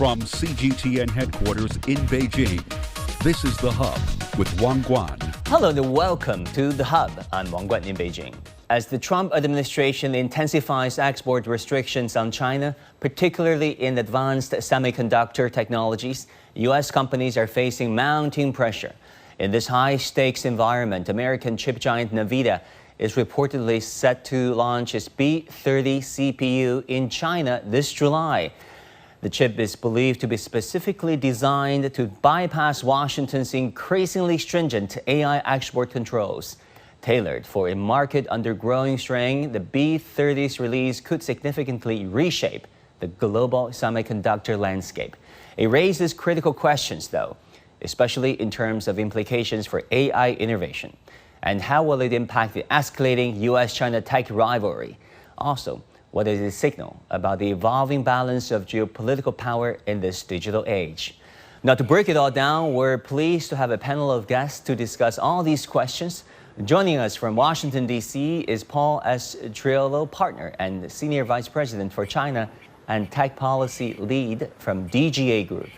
From CGTN headquarters in Beijing, this is The Hub with Wang Guan. Hello and welcome to The Hub. I'm Wang Guan in Beijing. As the Trump administration intensifies export restrictions on China, particularly in advanced semiconductor technologies, U.S. companies are facing mounting pressure. In this high-stakes environment, American chip giant NVIDIA is reportedly set to launch its B30 CPU in China this July. The chip is believed to be specifically designed to bypass Washington's increasingly stringent AI export controls. Tailored for a market under growing strain, the B30's release could significantly reshape the global semiconductor landscape. It raises critical questions, though, especially in terms of implications for AI innovation. And how will it impact the escalating U.S.-China tech rivalry? Also, what does it signal about the evolving balance of geopolitical power in this digital age? Now, to break it all down, we're pleased to have a panel of guests to discuss all these questions. Joining us from Washington, D.C. is Paul S. Triolo, partner and senior vice president for China and tech policy lead from DGA Group.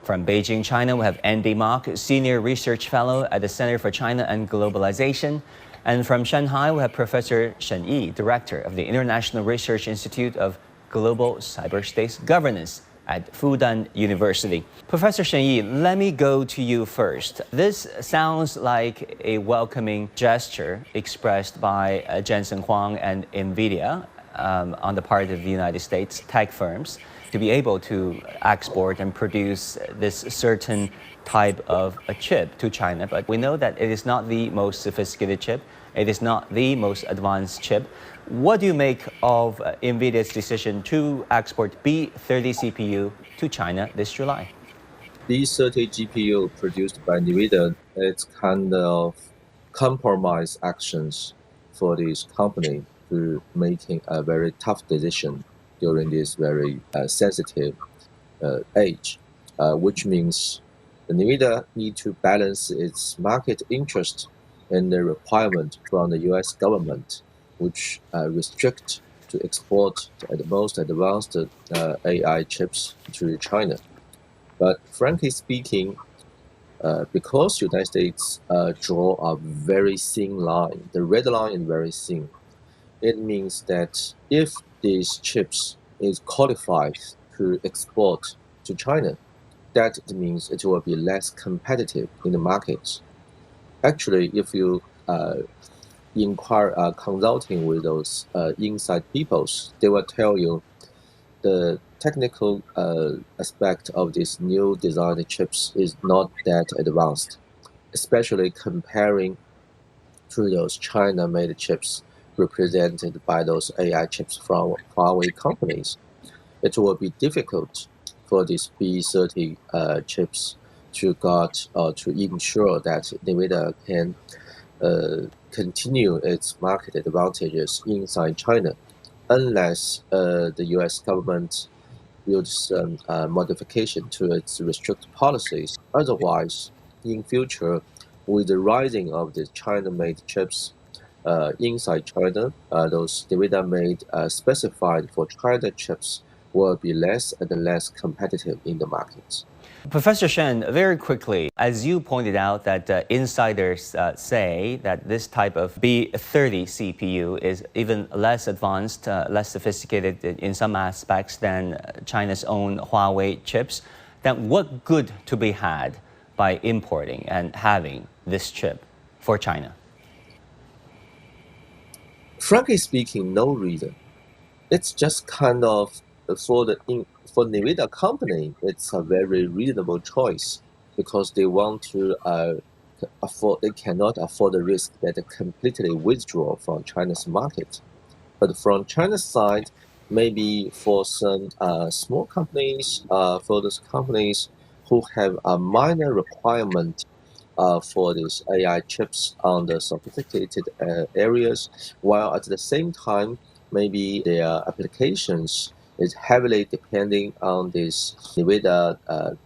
From Beijing, China, we have Andy Mok, senior research fellow at the Center for China and Globalization. And from Shanghai, we have Professor Shen Yi, director of the International Research Institute of Global Cyberspace Governance at Fudan University. Professor Shen Yi, let me go to you first. This sounds like a welcoming gesture expressed by Jensen Huang and NVIDIA on the part of the United States tech firms to be able to export and produce this certain type of a chip to China. But we know that it is not the most sophisticated chip. It is not the most advanced chip. What do you make of NVIDIA's decision to export B30 CPU to China this July? B30 GPU produced by NVIDIA, it's kind of compromise actions for this company to making a very tough decision during this very sensitive age, which means NVIDIA need to balance its market interest and the requirement from the U.S. government, which restrict to export the most advanced AI chips to China. But frankly speaking, because United States draw a very thin line, the red line is very thin, it means that if these chips is qualified to export to China, that means it will be less competitive in the market. Actually, if you inquire consulting with those inside peoples, they will tell you the technical aspect of these new design chips is not that advanced, especially comparing to those China-made chips represented by those AI chips from Huawei companies. It will be difficult for these B30 chips to ensure that NVIDIA can continue its market advantages inside China, unless the U.S. government builds some modification to its restrict policies. Otherwise, in future, with the rising of the China-made chips inside China, those NVIDIA-made specified for China chips will be less and less competitive in the market. Professor Shen, very quickly, as you pointed out that insiders say that this type of B30 CPU is even less advanced, less sophisticated in some aspects than China's own Huawei chips, then what good to be had by importing and having this chip for China? Frankly speaking, no reason. It's just kind of for NVIDIA company, it's a very reasonable choice because they want to they cannot afford the risk that they completely withdraw from China's market. But from China's side, maybe for some small companies, for those companies who have a minor requirement for these AI chips on the sophisticated areas, while at the same time, maybe their applications is heavily depending on these NVIDIA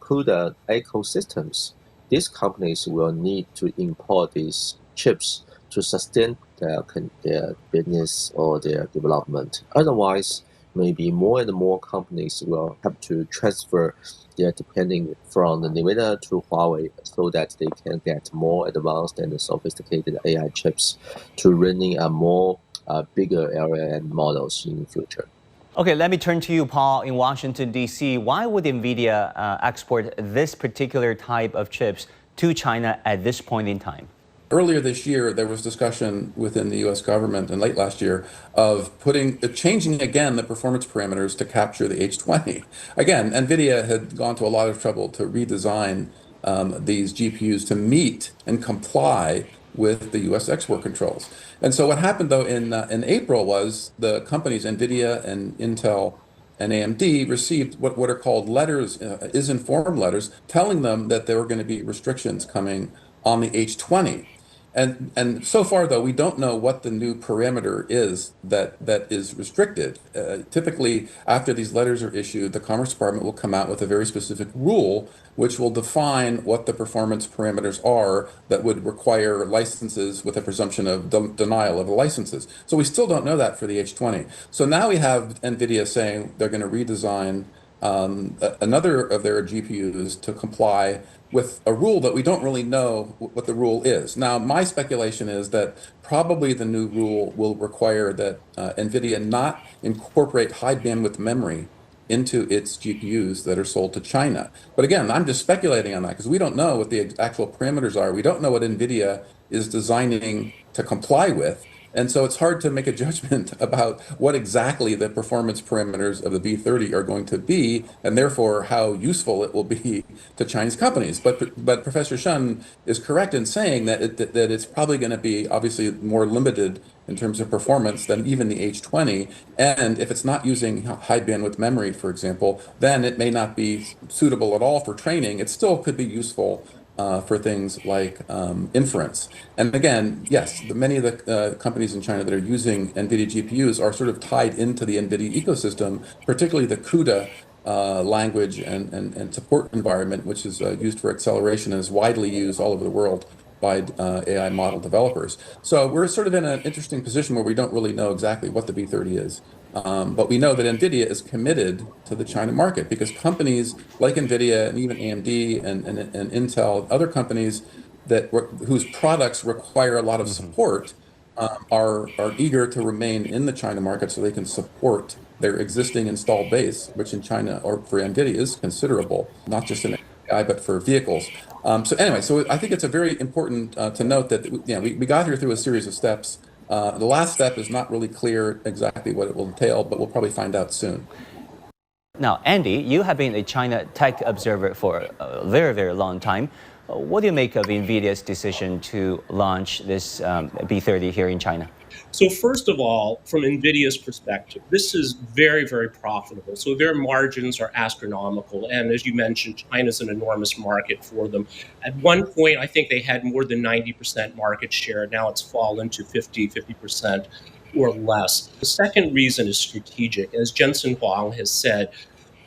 CUDA ecosystems. These companies will need to import these chips to sustain their business or their development. Otherwise, maybe more and more companies will have to transfer their depending from the NVIDIA to Huawei so that they can get more advanced and sophisticated AI chips to running a more bigger area and models in the future. Okay, let me turn to you, Paul, in Washington, D.C. Why would NVIDIA export this particular type of chips to China at this point in time? Earlier this year, there was discussion within the U.S. government, and late last year, of changing again the performance parameters to capture the H20. Again, NVIDIA had gone to a lot of trouble to redesign these GPUs to meet and comply with the U.S. export controls. And so what happened, though, in April was the companies, NVIDIA and Intel and AMD, received what are called letters, is-informed letters, telling them that there were going to be restrictions coming on the H20. And so far, though, we don't know what the new parameter is that is restricted. Typically, after these letters are issued, the Commerce Department will come out with a very specific rule which will define what the performance parameters are that would require licenses with a presumption of denial of the licenses. So we still don't know that for the H20. So now we have NVIDIA saying they're going to redesign another of their GPUs to comply with a rule that we don't really know what the rule is. Now, my speculation is that probably the new rule will require that NVIDIA not incorporate high bandwidth memory into its GPUs that are sold to China. But again, I'm just speculating on that because we don't know what the actual parameters are. We don't know what NVIDIA is designing to comply with. And so it's hard to make a judgment about what exactly the performance parameters of the B30 are going to be, and therefore how useful it will be to Chinese companies. But Professor Shen is correct in saying that it's probably going to be obviously more limited in terms of performance than even the H20. And if it's not using high bandwidth memory, for example, then it may not be suitable at all for training. It still could be useful for things like inference. And again, yes, many of the companies in China that are using NVIDIA GPUs are sort of tied into the NVIDIA ecosystem, particularly the CUDA language and support environment, which is used for acceleration and is widely used all over the world by AI model developers. So we're sort of in an interesting position where we don't really know exactly what the B30 is. But we know that NVIDIA is committed to the China market because companies like NVIDIA and even AMD and Intel, other companies whose products require a lot of support, are eager to remain in the China market so they can support their existing installed base, which in China or for NVIDIA is considerable, not just in AI, but for vehicles. So anyway, so I think it's a very important to note that we got here through a series of steps. The last step is not really clear exactly what it will entail, but we'll probably find out soon. Now, Andy, you have been a China tech observer for a very, very long time. What do you make of NVIDIA's decision to launch this B30 here in China? So first of all, from NVIDIA's perspective, this is very, very profitable. So their margins are astronomical. And as you mentioned, China's an enormous market for them. At one point, I think they had more than 90% market share. Now it's fallen to 50% or less. The second reason is strategic. As Jensen Huang has said,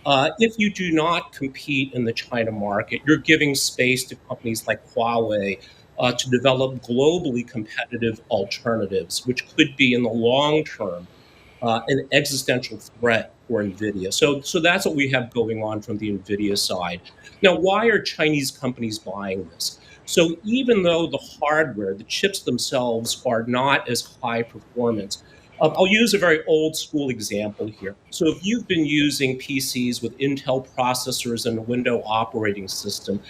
if you do not compete in the China market, you're giving space to companies like Huawei to develop globally competitive alternatives, which could be in the long term an existential threat for NVIDIA. So that's what we have going on from the NVIDIA side. Now, why are Chinese companies buying this? So even though the hardware, the chips themselves are not as high performance, I'll use a very old school example here. So if you've been using PCs with Intel processors and a Windows operating system,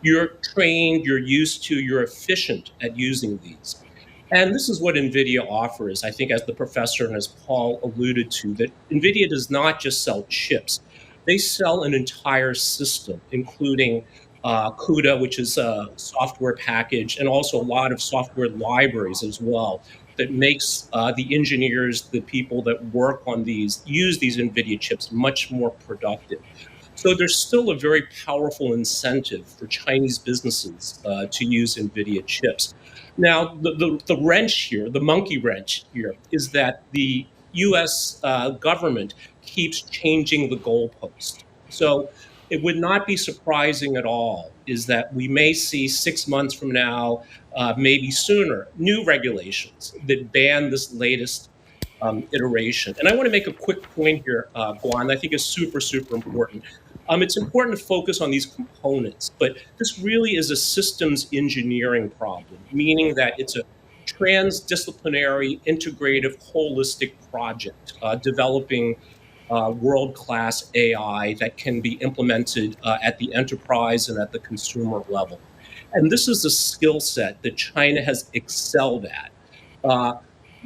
you're trained, you're used to, you're efficient at using these. And this is what NVIDIA offers, I think, as the professor and as Paul alluded to, that NVIDIA does not just sell chips. They sell an entire system, including CUDA, which is a software package, and also a lot of software libraries as well, that makes the engineers, the people that work on these, use these NVIDIA chips much more productive. So there's still a very powerful incentive for Chinese businesses to use NVIDIA chips. Now, the wrench here, the monkey wrench here, is that the U.S. government keeps changing the goalpost. So it would not be surprising at all is that we may see 6 months from now, maybe sooner, new regulations that ban this latest iteration. And I want to make a quick point here, Guan, I think is super, super important. It's important to focus on these components, but this really is a systems engineering problem, meaning that it's a transdisciplinary, integrative, holistic project developing world-class AI that can be implemented at the enterprise and at the consumer level. And this is a skill set that China has excelled at.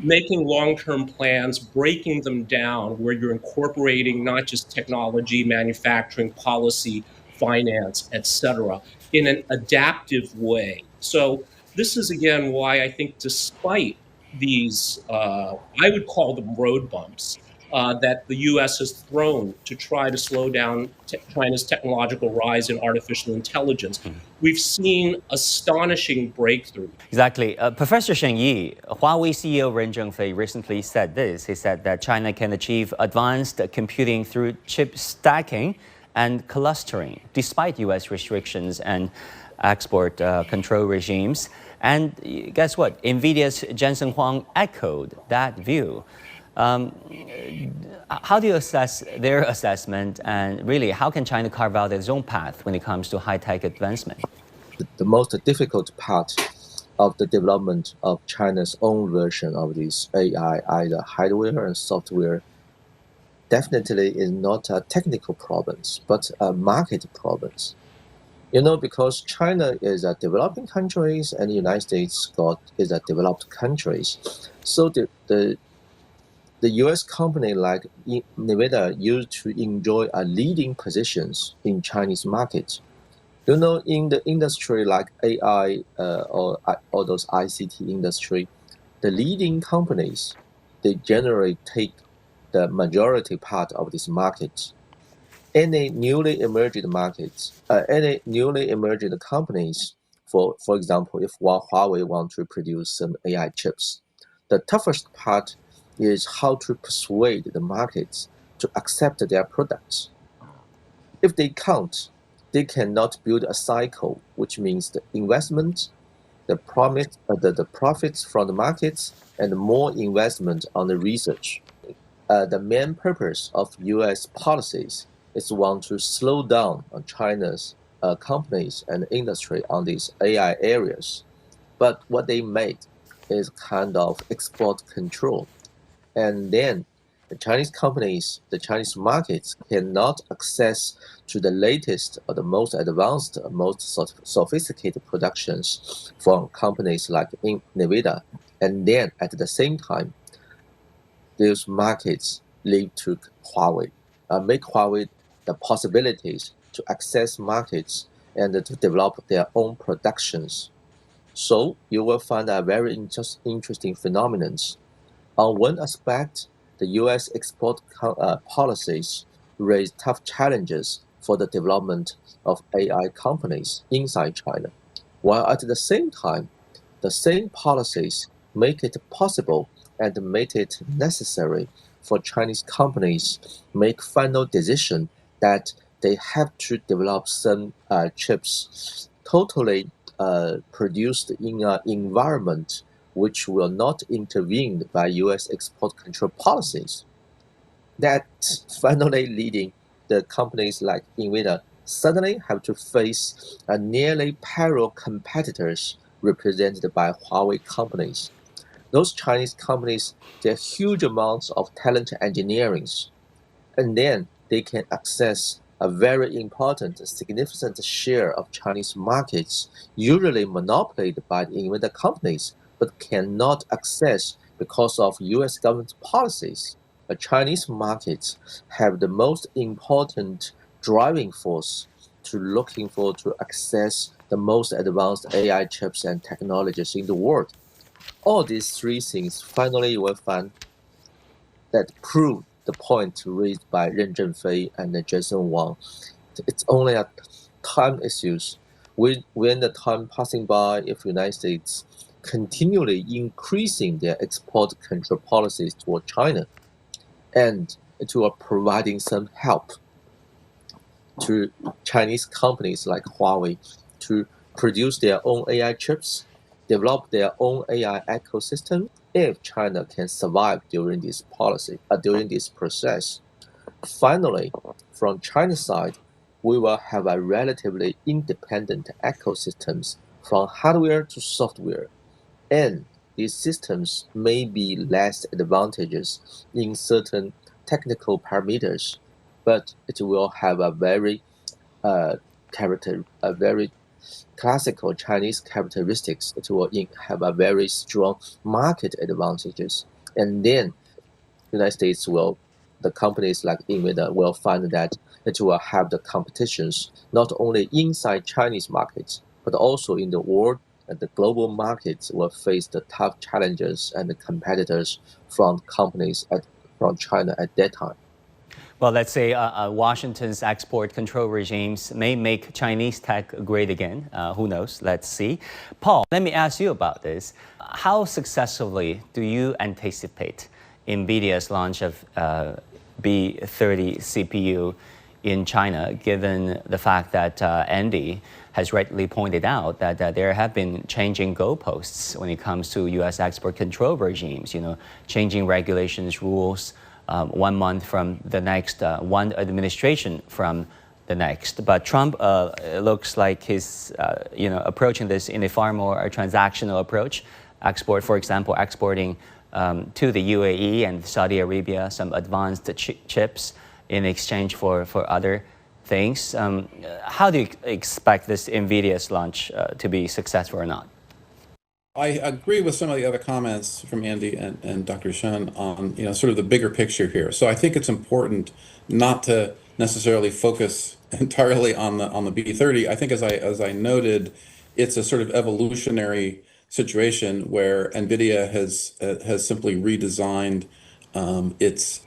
Making long-term plans, breaking them down, where you're incorporating not just technology, manufacturing, policy, finance, et cetera, in an adaptive way. So this is, again, why I think despite these, I would call them road bumps, that the U.S. has thrown to try to slow down China's technological rise in artificial intelligence, we've seen astonishing breakthroughs. Exactly. Professor Shen Yi, Huawei CEO Ren Zhengfei recently said this. He said that China can achieve advanced computing through chip stacking and clustering, despite U.S. restrictions and export control regimes. And guess what? NVIDIA's Jensen Huang echoed that view. How do you assess their assessment, and really, how can China carve out its own path when it comes to high-tech advancement? The most difficult part of the development of China's own version of this AI, either hardware and software, definitely is not a technical problems, but a market problems. Because China is a developing countries and the United States is a developed countries. So the U.S. company like NVIDIA used to enjoy a leading positions in Chinese market. In the industry like AI or those ICT industry, the leading companies, they generally take the majority part of this market. Any newly emerging markets, any newly emerging companies, for example, if Huawei want to produce some AI chips, the toughest part is how to persuade the markets to accept their products. If they can't, they cannot build a cycle, which means the investment, the profits from the markets, and more investment on the research. The main purpose of U.S. policies is want to slow down on China's companies and industry on these AI areas. But what they made is kind of export control. And then the Chinese companies, the Chinese markets cannot access to the latest or the most advanced, most sophisticated productions from companies like NVIDIA. And then at the same time, these markets lead to Huawei, make Huawei the possibilities to access markets and to develop their own productions. So you will find a very interesting phenomenon. On one aspect, the U.S. export policies raise tough challenges for the development of AI companies inside China, while at the same time, the same policies make it possible and make it necessary for Chinese companies make final decision that they have to develop some chips totally produced in an environment which will not intervene by U.S. export control policies. That finally leading the companies like NVIDIA suddenly have to face a nearly parallel competitors represented by Huawei companies. Those Chinese companies, they have huge amounts of talent engineering, and then they can access a very important, significant share of Chinese markets, usually monopolized by the NVIDIA companies, but cannot access because of U.S. government policies. The Chinese markets have the most important driving force to access the most advanced AI chips and technologies in the world. All these three things finally you will find that prove the point raised by Ren Zhengfei and Jensen Huang. It's only a time issues. When the time passing by, if the United States continually increasing their export control policies toward China, and to providing some help to Chinese companies like Huawei to produce their own AI chips, develop their own AI ecosystem, if China can survive during this policy, during this process. Finally, from China's side, we will have a relatively independent ecosystems from hardware to software, and these systems may be less advantageous in certain technical parameters, but it will have a very a very classical Chinese characteristics. It will have a very strong market advantages, and then United States will, the companies like NVIDIA will find that it will have the competitions not only inside Chinese markets, but also in the world, and the global markets will face the tough challenges and the competitors from companies from China at that time. Well, let's say Washington's export control regimes may make Chinese tech great again. Who knows? Let's see. Paul, let me ask you about this. How successfully do you anticipate NVIDIA's launch of B30 CPU in China, given the fact that Andy has rightly pointed out that there have been changing goalposts when it comes to U.S. export control regimes, changing regulations, rules, 1 month from the next, one administration from the next. But Trump looks like he's approaching this in a far more transactional approach. For example, exporting to the UAE and Saudi Arabia some advanced chips in exchange for other things. How do you expect this NVIDIA's launch to be successful or not? I agree with some of the other comments from Andy and Dr. Shen on sort of the bigger picture here. So I think it's important not to necessarily focus entirely on the B30. I think as I noted, it's a sort of evolutionary situation where NVIDIA has simply redesigned its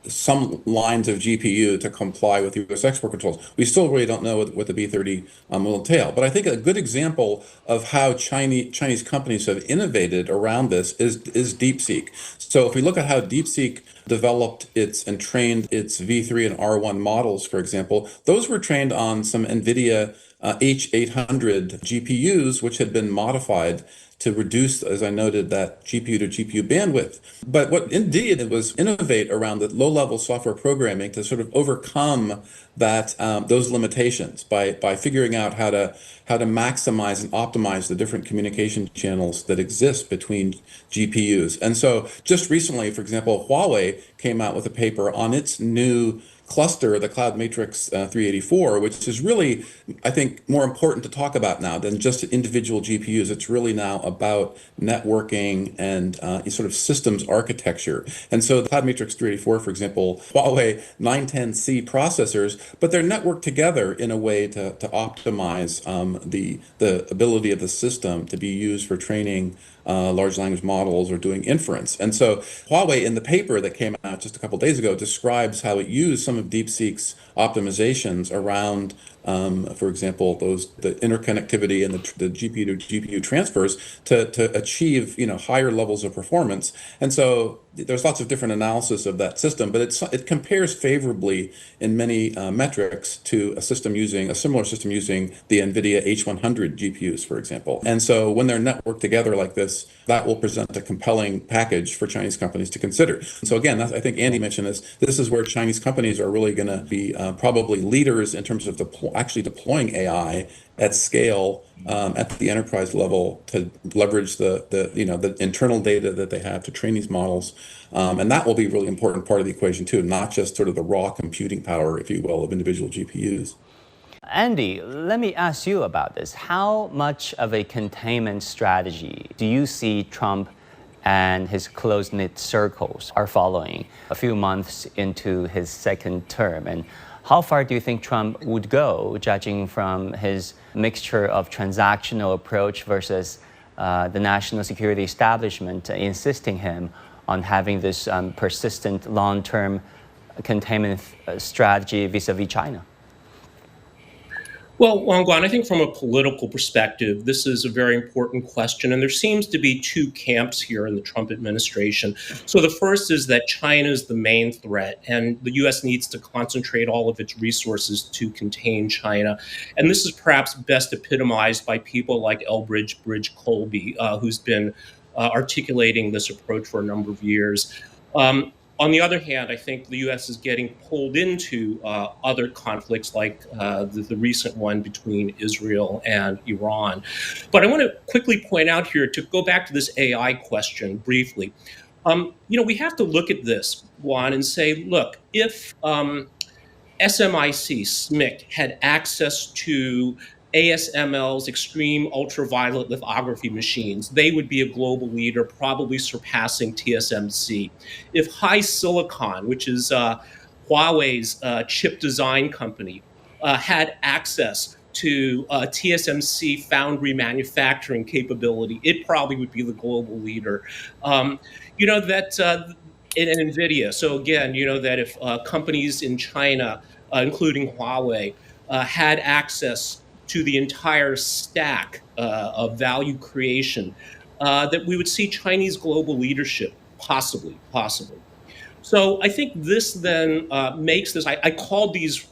some lines of GPU to comply with U.S. export controls. We still really don't know what the B30 will entail. But I think a good example of how Chinese companies have innovated around this is DeepSeek. So if we look at how DeepSeek developed and trained its V3 and R1 models, for example, those were trained on some NVIDIA H800 GPUs, which had been modified to reduce, as I noted, that GPU to GPU bandwidth. But what NVIDIA did was innovate around the low-level software programming to sort of overcome that those limitations by figuring out how to maximize and optimize the different communication channels that exist between GPUs. And so just recently, for example, Huawei came out with a paper on its new cluster, the Cloud Matrix 384, which is really, I think, more important to talk about now than just individual GPUs. It's really now about networking and sort of systems architecture. And so the Cloud Matrix 384, for example, Huawei 910C processors, but they're networked together in a way to optimize the ability of the system to be used for training large language models or doing inference. And so Huawei, in the paper that came out just a couple of days ago, describes how it used some of DeepSeek's optimizations around, for example, the interconnectivity and the GPU to GPU transfers to achieve higher levels of performance. And so there's lots of different analysis of that system, but it compares favorably in many metrics to a similar system using the NVIDIA H100 GPUs, for example. And so when they're networked together like this, that will present a compelling package for Chinese companies to consider. And so again, I think Andy mentioned this is where Chinese companies are really going to be probably leaders in terms of actually deploying AI at scale at the enterprise level to leverage the internal data that they have to train these models. And that will be a really important part of the equation too, not just sort of the raw computing power, if you will, of individual GPUs. Andy, let me ask you about this. How much of a containment strategy do you see Trump and his close-knit circles are following a few months into his second term? And how far do you think Trump would go, judging from his mixture of transactional approach versus the national security establishment insisting him on having this persistent long-term containment strategy vis-a-vis China? Well, Wang Guan, I think from a political perspective, this is a very important question, and there seems to be two camps here in the Trump administration. So the first is that China is the main threat, and the U.S. needs to concentrate all of its resources to contain China. And this is perhaps best epitomized by people like Elbridge Colby, who's been articulating this approach for a number of years. On the other hand, I think the U.S. is getting pulled into other conflicts like the recent one between Israel and Iran. But I want to quickly point out here, to go back to this AI question briefly, we have to look at this, Juan, and say, look, if SMIC had access to ASML's extreme ultraviolet lithography machines, they would be a global leader, probably surpassing TSMC. If HiSilicon, which is Huawei's chip design company, had access to TSMC foundry manufacturing capability, it probably would be the global leader. In NVIDIA. So again, that if companies in China, including Huawei, had access to the entire stack of value creation, that we would see Chinese global leadership, possibly. So I think this then makes this. I called these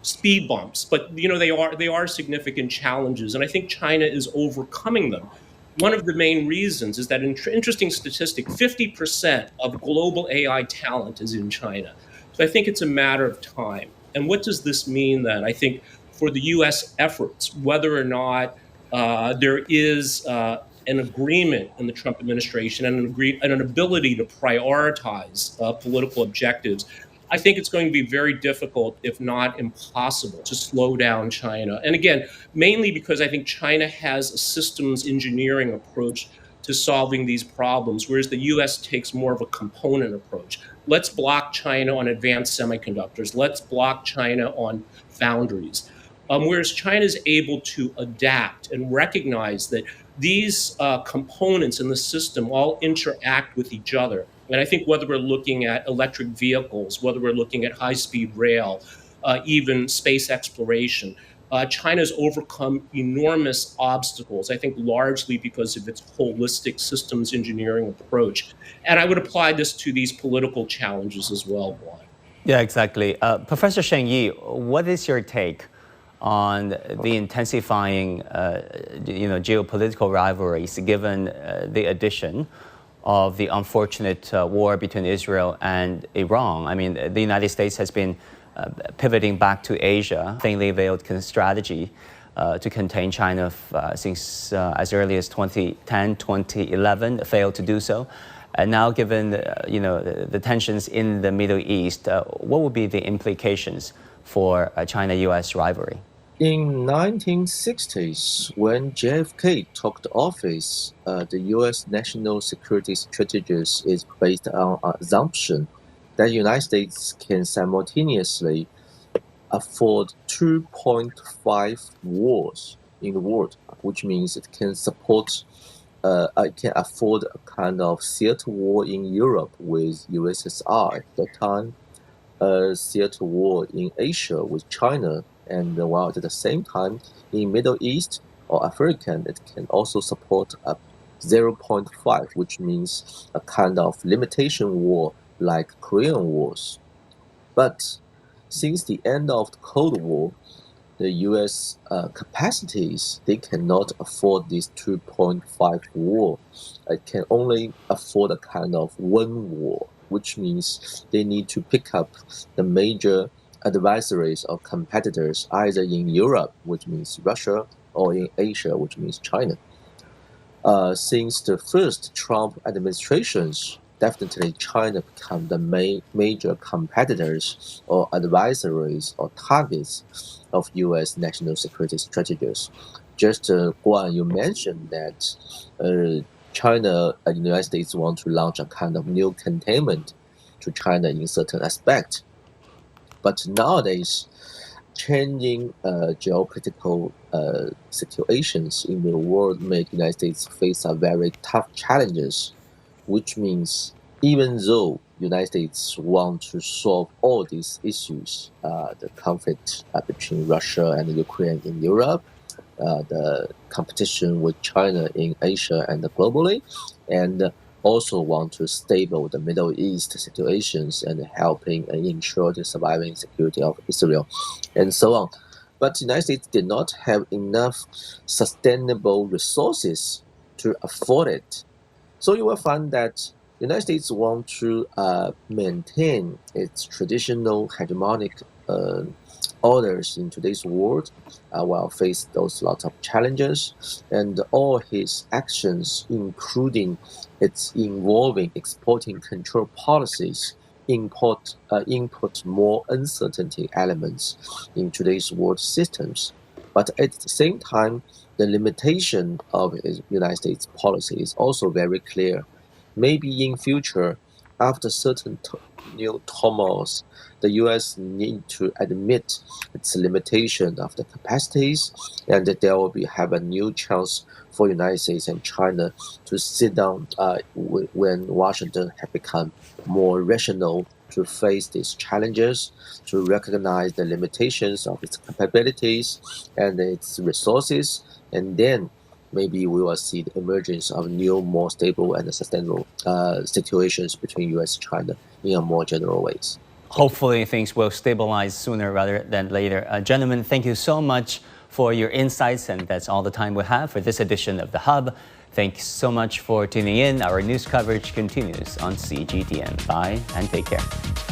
speed bumps, but they are significant challenges, and I think China is overcoming them. One of the main reasons is that an interesting statistic: 50% of global AI talent is in China. So I think it's a matter of time. And what does this mean then? I think for the U.S. efforts, whether or not there is an agreement in the Trump administration and an ability to prioritize political objectives, I think it's going to be very difficult, if not impossible, to slow down China. And again, mainly because I think China has a systems engineering approach to solving these problems, whereas the U.S. takes more of a component approach. Let's block China on advanced semiconductors. Let's block China on foundries. Whereas China is able to adapt and recognize that these components in the system all interact with each other. And I think whether we're looking at electric vehicles, whether we're looking at high-speed rail, even space exploration, China's overcome enormous obstacles, I think largely because of its holistic systems engineering approach. And I would apply this to these political challenges as well, Juan. Yeah, exactly. Professor Shen Yi, what is your take on the intensifying geopolitical rivalries given the addition of the unfortunate war between Israel and Iran? I mean, the United States has been pivoting back to Asia, thinly veiled strategy to contain China since as early as 2010, 2011, failed to do so. And now, given the tensions in the Middle East, what would be the implications for China-U.S. rivalry? In 1960s, when JFK took the office, the U.S. national security strategies is based on an assumption that the United States can simultaneously afford 2.5 wars in the world, which means it can support, it can afford a kind of theater war in Europe with USSR at that time, a theater war in Asia with China, and while at the same time in Middle East or African, it can also support a 0.5, which means a kind of limitation war like Korean Wars. But since the end of the Cold War, the U.S. capacities, they cannot afford this 2.5 war. It can only afford a kind of one war, which means they need to pick up the major adversaries or competitors either in Europe, which means Russia, or in Asia, which means China. Since the first Trump administrations, definitely China become the major competitors or adversaries or targets of U.S. national security strategies. Just Guan, you mentioned that China and the United States want to launch a kind of new containment to China in certain aspect. But nowadays, changing geopolitical situations in the world make the United States face a very tough challenges, which means even though the United States want to solve all these issues, the conflict between Russia and Ukraine in Europe, the competition with China in Asia and globally, and also want to stable the Middle East situations and helping and ensure the surviving security of Israel, and so on. But the United States did not have enough sustainable resources to afford it. So you will find that the United States want to maintain its traditional hegemonic orders in today's world, while face those lots of challenges, and all his actions, including its involving exporting control policies, input more uncertainty elements in today's world systems. But at the same time, the limitation of the United States policy is also very clear. Maybe in future, after certain new turmoils, the U.S. need to admit its limitation of the capacities, and that there will have a new chance for United States and China to sit down when Washington have become more rational to face these challenges, to recognize the limitations of its capabilities and its resources, and then maybe we will see the emergence of new, more stable and sustainable situations between U.S. and China in a more general ways. Hopefully things will stabilize sooner rather than later. Gentlemen, thank you so much for your insights, and that's all the time we have for this edition of The Hub. Thanks so much for tuning in. Our news coverage continues on CGTN. Bye and take care.